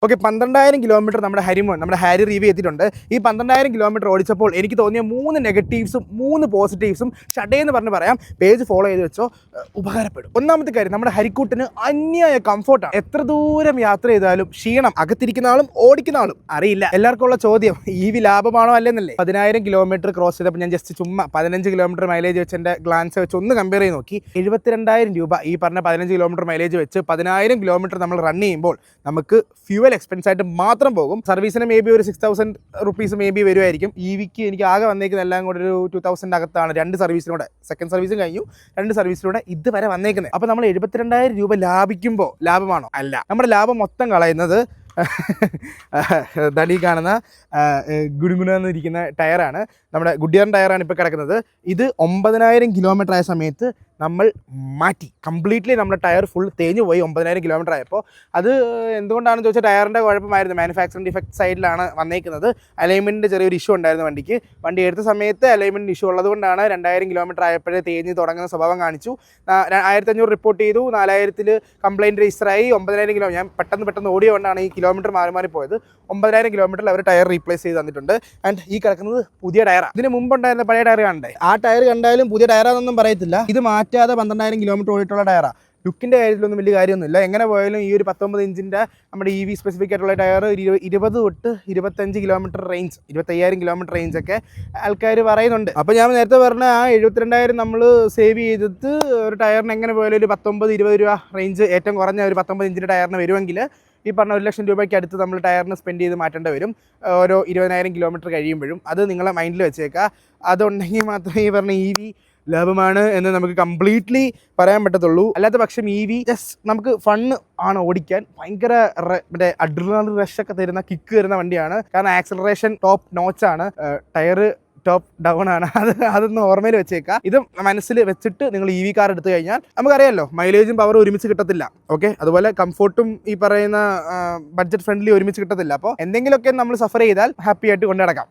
Okay, 12,000 kilometre നമ്മുടെ Harry review എത്തിയിട്ടുണ്ട്. ഈ 12,000 കിലോമീറ്റർ ഓടിച്ചപ്പോൾ എനിക്ക് തോന്നിയ 3 നെഗറ്റീവ്സും 3 പോസിറ്റീവ്സും ഷഡേന്ന് പറഞ്ഞ് പറയാം. പേജ് ഫോളോ ചെയ്ത് വെച്ചോ, ഉപകാരപ്പെടും. ഒന്നാമത്തെ കാര്യം, നമ്മുടെ ഹരിക്കൂട്ടിന് അന്യായ കംഫോർട്ടാണ്. എത്ര ദൂരം യാത്ര ചെയ്താലും ക്ഷീണം അകത്തിരിക്കുന്ന ആളും ഓടിക്കുന്ന ആളും അറിയില്ല. എല്ലാവർക്കും ഉള്ള ചോദ്യം EV ലാഭമാണോ അല്ലെന്നല്ലേ. 10,000 കിലോമീറ്റർ ക്രോസ് ചെയ്തപ്പോൾ ഞാൻ ജസ്റ്റ് ചുമ്മാ 15 കിലോമീറ്റർ മൈലേജ് വെച്ച് എൻ്റെ ഗ്ലാൻസ് വെച്ച് ഒന്ന് കമ്പയർ ചെയ്ത് നോക്കി. 72,000 രൂപ ഈ പറഞ്ഞ 15 കിലോമീറ്റർ മൈലേജ് വെച്ച് 10,000 കിലോമീറ്റർ നമ്മൾ റൺ ചെയ്യുമ്പോൾ നമുക്ക് ഫ്യൂവൽ എക്സ്പെൻസ് ആയിട്ട് മാത്രം പോകും. സർവീസിന് മേ ബി ഒരു 6,000 റുപ്പീസ് മേ ബി വരുമായിരിക്കും. EVക്ക് എനിക്ക് ആകെ വന്നേക്കുന്നത് എല്ലാം കൂടെ ഒരു 2,000 അകത്താണ്. 2 സർവീസിലൂടെ, സെക്കൻഡ് സർവീസും കഴിഞ്ഞു, 2 സർവീസിലൂടെ ഇതുവരെ വന്നേക്കുന്നത്. അപ്പോൾ നമ്മൾ 72,000 രൂപ ലാഭിക്കുമ്പോൾ ലാഭമാണോ? അല്ല. നമ്മുടെ ലാഭം മൊത്തം കളയുന്നത് ദടി കാണുന്ന ഗുണുഗുണെന്നിരിക്കുന്ന ടയറാണ്. നമ്മുടെ ഗുഡിയർ ടയറാണ് ഇപ്പോൾ കിടക്കുന്നത്. ഇത് 9,000 കിലോമീറ്റർ ആയ സമയത്ത് നമ്മൾ മാറ്റി. കംപ്ലീറ്റ്ലി നമ്മുടെ ടയർ ഫുൾ തേഞ്ഞു പോയി 9,000 കിലോമീറ്റർ ആയപ്പോൾ. അത് എന്തുകൊണ്ടാണെന്ന് ചോദിച്ചാൽ ടയറിൻ്റെ കുഴപ്പമായിരുന്നു. മാനുഫാക്ചറിങ് ഡിഫക്റ്റ് സൈഡിലാണ് വന്നേക്കുന്നത്. അലൈൻമെൻറ്റിൻ്റെ ചെറിയൊരു ഇഷ്യൂ ഉണ്ടായിരുന്നു വണ്ടിക്ക്. വണ്ടി എടുത്ത സമയത്ത് അലൈൻമെൻറ്റ് ഇഷ്യൂ ഉള്ളതുകൊണ്ടാണ് 2,000 കിലോമീറ്റർ ആയപ്പോഴേ തേഞ്ഞ് തുടങ്ങുന്ന സ്വഭാവം കാണിച്ചു. 1,500 റിപ്പോർട്ട് ചെയ്തു, 4,000 കംപ്ലയിൻറ്റ് രജിസ്റ്ററായി. 9,000 കിലോ ഞാൻ പെട്ടെന്ന് ഓടിയോണ്ടാണ് ഈ കിലോമീറ്റർ മാറി പോയത്. 9,000 കിലോമീറ്ററിൽ അവർ ടയർ റീപ്ലേസ് ചെയ്ത് തന്നിട്ടുണ്ട്. ആൻഡ് ഈ കിടക്കുന്നത് പുതിയ ടയറാണ്. ഇതിന് മുമ്പുണ്ടായിരുന്ന പഴയ ടയർ കണ്ടേ, ആ ടയർ കണ്ടാലും പുതിയ ടയറാണെന്നൊന്നും പറയത്തില്ല. ഇത് മാറ്റാതെ 12,000 കിലോമീറ്റർ ഓടിയിട്ടുള്ള ടയറാണ്. ലുക്കിൻ്റെ കാര്യത്തിലൊന്നും വലിയ കാര്യമൊന്നുമില്ല. എങ്ങനെ പോയാലും ഈ ഒരു 19 ഇഞ്ചിൻ്റെ നമ്മുടെ EV സ്പെസിഫിക് ആയിട്ടുള്ള ടയർ 20 തൊട്ട് 25 കിലോമീറ്റർ റേഞ്ച്, 25,000 കിലോമീറ്റർ റേഞ്ചൊക്കെ ആൾക്കാർ പറയുന്നുണ്ട്. അപ്പോൾ ഞാൻ നേരത്തെ പറഞ്ഞ ആ 72,000 നമ്മൾ സേവ് ചെയ്തിട്ട് ഒരു ടയറിന് എങ്ങനെ പോയാലും ഒരു 19-20 രൂപ റേഞ്ച് ഏറ്റവും കുറഞ്ഞ ഒരു 19 ഇഞ്ചിൻ്റെ ടയറിന് വരുമെങ്കിൽ ഈ പറഞ്ഞ 1,00,000 രൂപയ്ക്ക് അടുത്ത് നമ്മൾ ടയറിന് സ്പെൻഡ് ചെയ്ത് മാറ്റേണ്ടി വരും ഓരോ 20,000 കിലോമീറ്റർ കഴിയുമ്പോഴും. അത് നിങ്ങളെ മൈൻഡിൽ വെച്ചേക്കുക. അതുണ്ടെങ്കിൽ മാത്രമേ ഈ പറഞ്ഞ EV ലാഭമാണ് എന്ന് നമുക്ക് കംപ്ലീറ്റ്ലി പറയാൻ പറ്റത്തുള്ളൂ. അല്ലാത്ത പക്ഷം EV ജസ്റ്റ് നമുക്ക് ഫണ്ണ് ആണ് ഓടിക്കാൻ. ഭയങ്കര മറ്റേ അഡ്രിനൽ റഷ് ഒക്കെ തരുന്ന, കിക്ക് തരുന്ന വണ്ടിയാണ്. കാരണം ആക്സലറേഷൻ ടോപ്പ് നോച്ചാണ്, ടയർ ടോപ്പ് ഡൗൺ ആണ്. അതൊന്ന് ഓർമ്മയിൽ വെച്ചേക്കുക. ഇത് മനസ്സിൽ വെച്ചിട്ട് നിങ്ങൾ EV കാർ എടുത്തു കഴിഞ്ഞാൽ നമുക്കറിയാമല്ലോ മൈലേജും പവറും ഒരുമിച്ച് കിട്ടത്തില്ല. ഓക്കെ, അതുപോലെ കംഫോർട്ടും ഈ പറയുന്ന ബഡ്ജറ്റ് ഫ്രണ്ട്ലി ഒരുമിച്ച് കിട്ടത്തില്ല. അപ്പോൾ എന്തെങ്കിലുമൊക്കെ നമ്മൾ സഫർ ചെയ്താൽ ഹാപ്പി ആയിട്ട് കൊണ്ടു നടക്കാം.